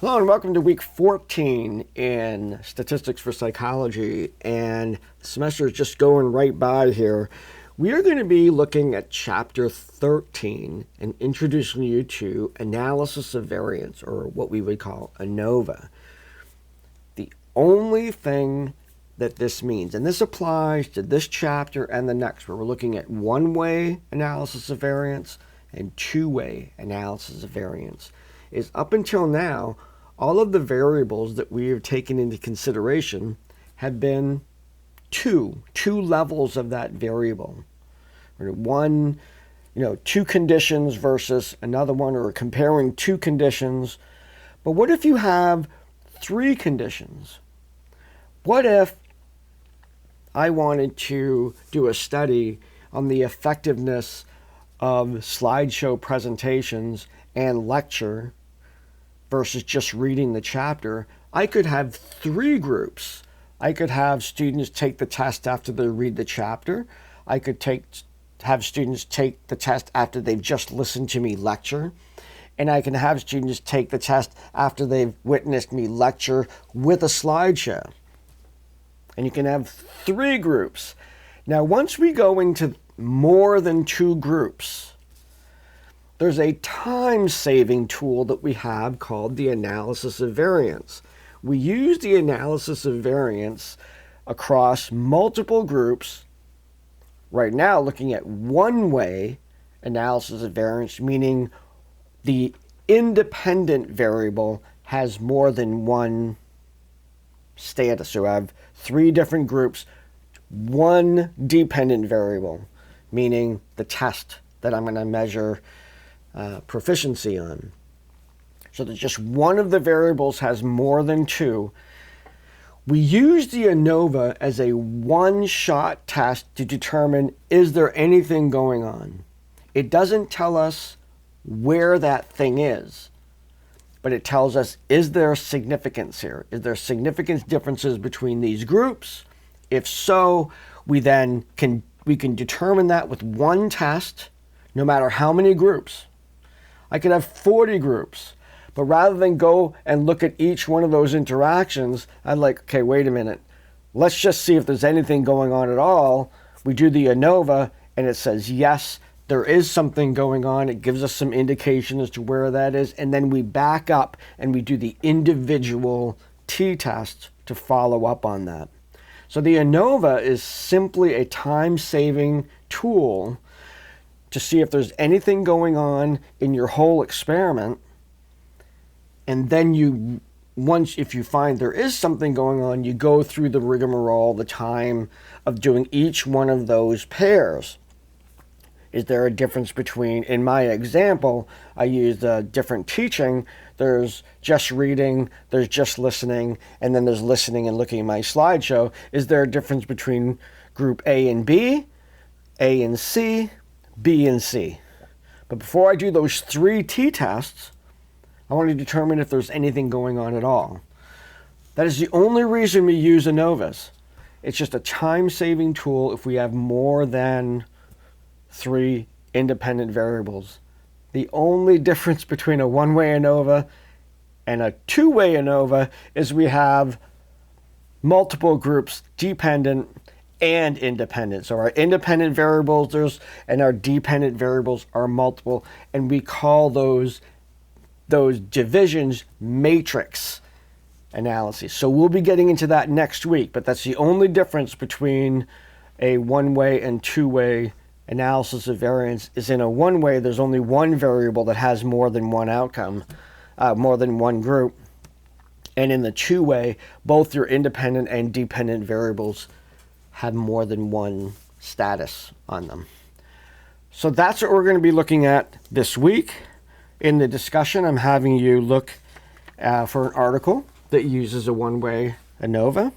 Hello and welcome to week 14 in Statistics for Psychology, and the semester is just going right by here. We are going to be looking at chapter 13 and introducing you to analysis of variance, or what we would call ANOVA. The only thing that this means, and this applies to this chapter and the next, where we're looking at one-way analysis of variance and two-way analysis of variance, is up until now, all of the variables that we have taken into consideration have been two levels of that variable. One, two conditions versus another one, or comparing two conditions. But what if you have three conditions? What if I wanted to do a study on the effectiveness of slideshow presentations and lecture versus just reading the chapter? I could have three groups. I could have students take the test after they read the chapter. I could have students take the test after they've just listened to me lecture. And I can have students take the test after they've witnessed me lecture with a slideshow. And you can have three groups. Now, once we go into more than two groups, there's a time-saving tool that we have called the analysis of variance. We use the analysis of variance across multiple groups. Right now, looking at one-way analysis of variance, meaning the independent variable has more than one status. So I have three different groups, one dependent variable, meaning the test that I'm going to measure proficiency on. So that just one of the variables has more than two. We use the ANOVA as a one-shot test to determine, is there anything going on? It doesn't tell us where that thing is, but it tells us, is there significance here? Is there significance differences between these groups? If so, we can determine that with one test, no matter how many groups. I could have 40 groups, but rather than go and look at each one of those interactions, I'd like, okay, wait a minute. Let's just see if there's anything going on at all. We do the ANOVA, and it says, yes, there is something going on. It gives us some indication as to where that is, and then we back up and we do the individual t-test to follow up on that. So the ANOVA is simply a time-saving tool to see if there's anything going on in your whole experiment. And then if you find there is something going on, you go through the rigmarole, the time of doing each one of those pairs. Is there a difference between, in my example, I used a different teaching. There's just reading, there's just listening, and then there's listening and looking at my slideshow. Is there a difference between group A and B, A and C, B and C? But before I do those three t-tests, I want to determine if there's anything going on at all. That is the only reason we use ANOVAs. It's just a time-saving tool if we have more than three independent variables. The only difference between a one-way ANOVA and a two-way ANOVA is we have multiple groups, dependent and independent. So our independent variables and our dependent variables are multiple, and we call those divisions matrix analyses. So we'll be getting into that next week, but that's the only difference between a one-way and two-way analysis of variance. Is in a one-way, there's only one variable that has more than one outcome, more than one group. And in the two-way, both your independent and dependent variables have more than one status on them. So that's what we're going to be looking at this week. In the discussion, I'm having you look for an article that uses a one-way ANOVA.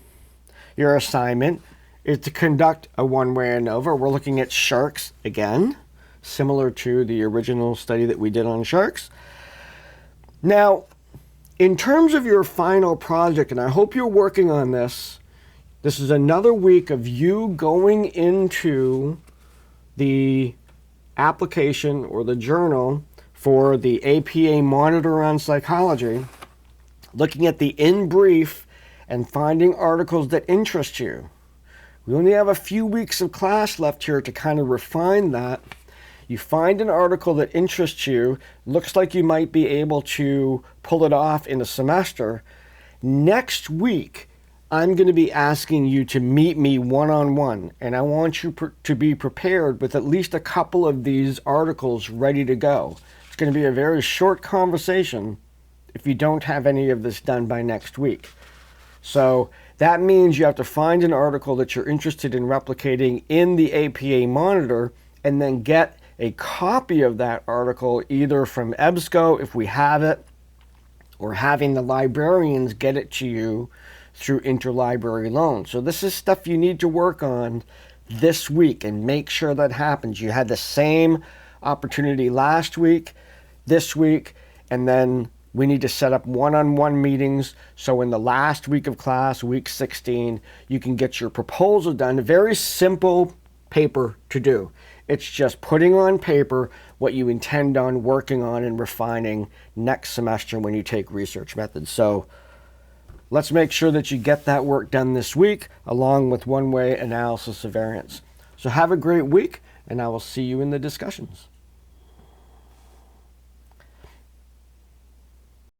Your assignment is to conduct a one-way ANOVA. We're looking at sharks again, similar to the original study that we did on sharks. Now, in terms of your final project, and I hope you're working on this, this is another week of you going into the application or the journal for the APA Monitor on Psychology looking at the in brief and finding articles that interest you. We only have a few weeks of class left here to kind of refine that. You find an article that interests you, looks like you might be able to pull it off in a semester. Next week, I'm going to be asking you to meet me one-on-one, and I want you to be prepared with at least a couple of these articles ready to go. It's going to be a very short conversation if you don't have any of this done by next week. So that means you have to find an article that you're interested in replicating in the APA Monitor, and then get a copy of that article either from EBSCO if we have it, or having the librarians get it to you through interlibrary loan. So this is stuff you need to work on this week and make sure that happens. You had the same opportunity last week, this week, and then we need to set up one-on-one meetings so in the last week of class, week 16, you can get your proposal done. A very simple paper to do. It's just putting on paper what you intend on working on and refining next semester when you take research methods. So let's make sure that you get that work done this week, along with one-way analysis of variance. So have a great week, and I will see you in the discussions.